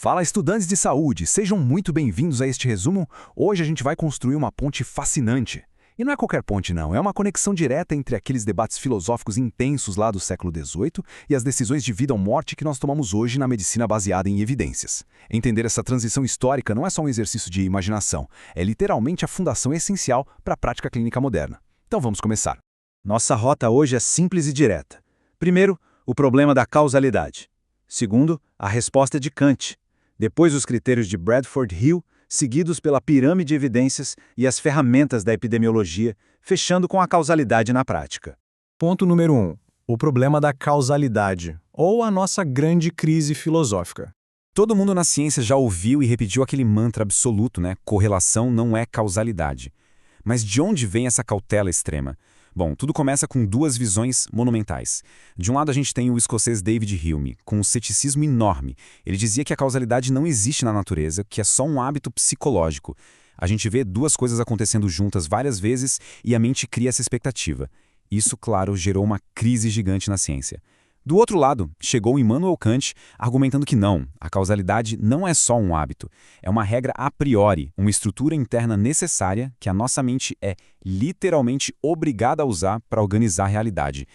Fala, estudantes de saúde, sejam muito bem-vindos a este resumo. Hoje a gente vai construir uma ponte fascinante. E não é qualquer ponte não, é uma conexão direta entre aqueles debates filosóficos intensos lá do século XVIII e as decisões de vida ou morte que nós tomamos hoje na medicina baseada em evidências. Entender essa transição histórica não é só um exercício de imaginação, é literalmente a fundação essencial para a prática clínica moderna. Então vamos começar. Nossa rota hoje é simples e direta. Primeiro, o problema da causalidade. Segundo, a resposta de Kant. Depois, os critérios de Bradford Hill, seguidos pela pirâmide de evidências e as ferramentas da epidemiologia, fechando com a causalidade na prática. Ponto número 1. O problema da causalidade, ou a nossa grande crise filosófica. Todo mundo na ciência já ouviu e repetiu aquele mantra absoluto, né? Correlação não é causalidade. Mas de onde vem essa cautela extrema? Bom, tudo começa com duas visões monumentais. De um lado a gente tem o escocês David Hume, com um ceticismo enorme. Ele dizia que a causalidade não existe na natureza, que é só um hábito psicológico. A gente vê duas coisas acontecendo juntas várias vezes e a mente cria essa expectativa. Isso, claro, gerou uma crise gigante na ciência. Do outro lado, chegou Immanuel Kant argumentando que não, a causalidade não é só um hábito, é uma regra a priori, uma estrutura interna necessária que a nossa mente é literalmente obrigada a usar para organizar a realidade.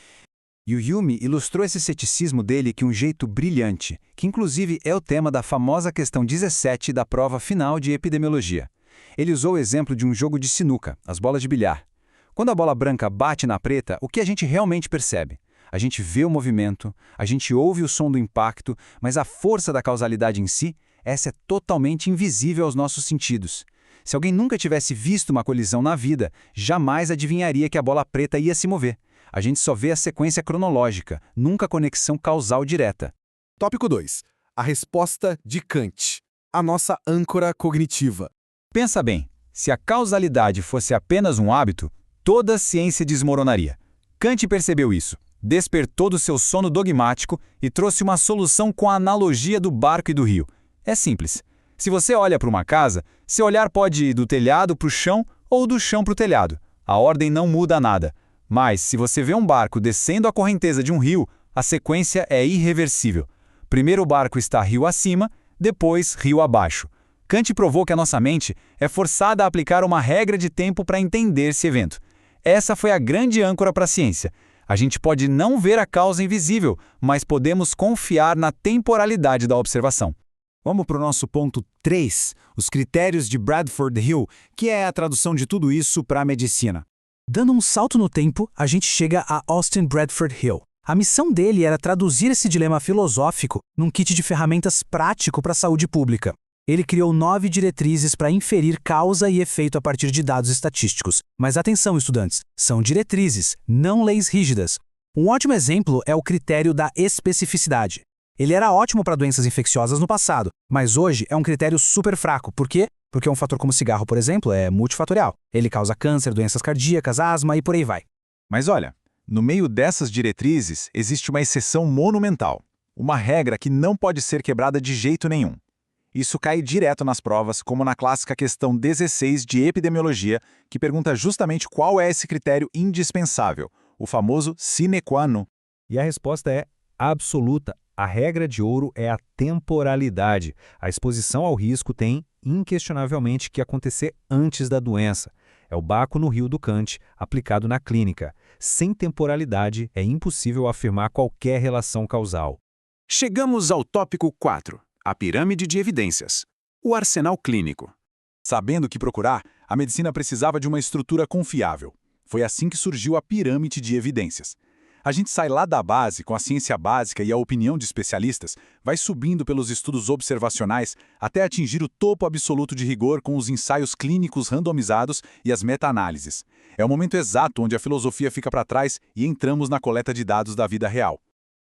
E o Hume ilustrou esse ceticismo dele de um jeito brilhante, que inclusive é o tema da famosa questão 17 da prova final de epidemiologia. Ele usou o exemplo de um jogo de sinuca, as bolas de bilhar. Quando a bola branca bate na preta, o que a gente realmente percebe? A gente vê o movimento, a gente ouve o som do impacto, mas a força da causalidade em si, essa é totalmente invisível aos nossos sentidos. Se alguém nunca tivesse visto uma colisão na vida, jamais adivinharia que a bola preta ia se mover. A gente só vê a sequência cronológica, nunca a conexão causal direta. Tópico 2. A resposta de Kant. A nossa âncora cognitiva. Pensa bem, se a causalidade fosse apenas um hábito, toda a ciência desmoronaria. Kant percebeu isso. Despertou do seu sono dogmático e trouxe uma solução com a analogia do barco e do rio. É simples. Se você olha para uma casa, seu olhar pode ir do telhado para o chão ou do chão para o telhado. A ordem não muda nada. Mas, se você vê um barco descendo a correnteza de um rio, a sequência é irreversível. Primeiro o barco está rio acima, depois rio abaixo. Kant provou que a nossa mente é forçada a aplicar uma regra de tempo para entender esse evento. Essa foi a grande âncora para a ciência. A gente pode não ver a causa invisível, mas podemos confiar na temporalidade da observação. Vamos para o nosso ponto 3, os critérios de Bradford Hill, que é a tradução de tudo isso para a medicina. Dando um salto no tempo, a gente chega a Austin Bradford Hill. A missão dele era traduzir esse dilema filosófico num kit de ferramentas prático para a saúde pública. Ele criou 9 diretrizes para inferir causa e efeito a partir de dados estatísticos. Mas atenção, estudantes, são diretrizes, não leis rígidas. Um ótimo exemplo é o critério da especificidade. Ele era ótimo para doenças infecciosas no passado, mas hoje é um critério super fraco. Por quê? Porque um fator como cigarro, por exemplo, é multifatorial. Ele causa câncer, doenças cardíacas, asma e por aí vai. Mas olha, no meio dessas diretrizes existe uma exceção monumental. Uma regra que não pode ser quebrada de jeito nenhum. Isso cai direto nas provas, como na clássica questão 16 de epidemiologia, que pergunta justamente qual é esse critério indispensável, o famoso sine qua non. E a resposta é absoluta. A regra de ouro é a temporalidade. A exposição ao risco tem, inquestionavelmente, que acontecer antes da doença. É o Baco no rio do Kant, aplicado na clínica. Sem temporalidade, é impossível afirmar qualquer relação causal. Chegamos ao tópico 4. A pirâmide de evidências. O arsenal clínico. Sabendo o que procurar, a medicina precisava de uma estrutura confiável. Foi assim que surgiu a pirâmide de evidências. A gente sai lá da base, com a ciência básica e a opinião de especialistas, vai subindo pelos estudos observacionais até atingir o topo absoluto de rigor com os ensaios clínicos randomizados e as meta-análises. É o momento exato onde a filosofia fica para trás e entramos na coleta de dados da vida real.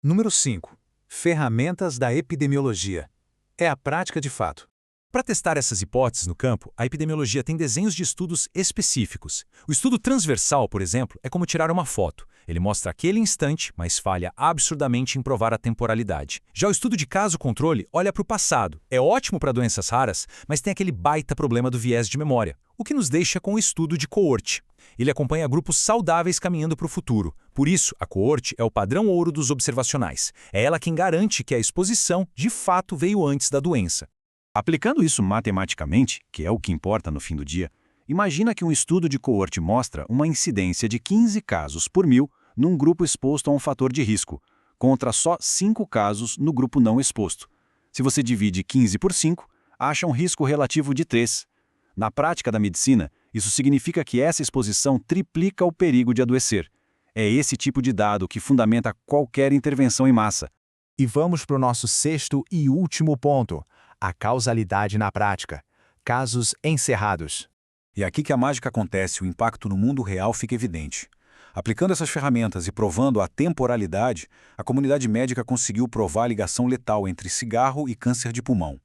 Número 5. Ferramentas da epidemiologia. É a prática de fato. Para testar essas hipóteses no campo, a epidemiologia tem desenhos de estudos específicos. O estudo transversal, por exemplo, é como tirar uma foto. Ele mostra aquele instante, mas falha absurdamente em provar a temporalidade. Já o estudo de caso-controle olha para o passado. É ótimo para doenças raras, mas tem aquele baita problema do viés de memória, o que nos deixa com o estudo de coorte. Ele acompanha grupos saudáveis caminhando para o futuro. Por isso, a coorte é o padrão ouro dos observacionais. É ela quem garante que a exposição, de fato, veio antes da doença. Aplicando isso matematicamente, que é o que importa no fim do dia, imagina que um estudo de coorte mostra uma incidência de 15 casos por 1000 num grupo exposto a um fator de risco, contra só 5 casos no grupo não exposto. Se você divide 15 por 5, acha um risco relativo de 3. Na prática da medicina, isso significa que essa exposição triplica o perigo de adoecer. É esse tipo de dado que fundamenta qualquer intervenção em massa. E vamos para o nosso sexto e último ponto: a causalidade na prática. Casos encerrados. E aqui que a mágica acontece, o impacto no mundo real fica evidente. Aplicando essas ferramentas e provando a temporalidade, a comunidade médica conseguiu provar a ligação letal entre cigarro e câncer de pulmão.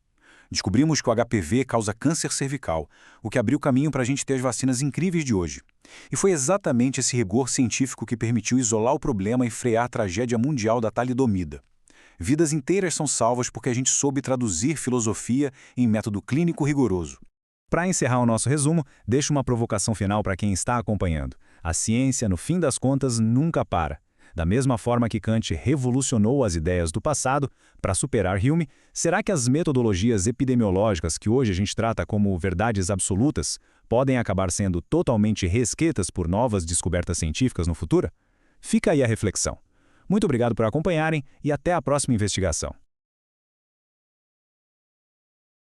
Descobrimos que o HPV causa câncer cervical, o que abriu caminho para a gente ter as vacinas incríveis de hoje. E foi exatamente esse rigor científico que permitiu isolar o problema e frear a tragédia mundial da talidomida. Vidas inteiras são salvas porque a gente soube traduzir filosofia em método clínico rigoroso. Para encerrar o nosso resumo, deixo uma provocação final para quem está acompanhando. A ciência, no fim das contas, nunca para. Da mesma forma que Kant revolucionou as ideias do passado para superar Hume, será que as metodologias epidemiológicas que hoje a gente trata como verdades absolutas podem acabar sendo totalmente reescritas por novas descobertas científicas no futuro? Fica aí a reflexão. Muito obrigado por acompanharem e até a próxima investigação.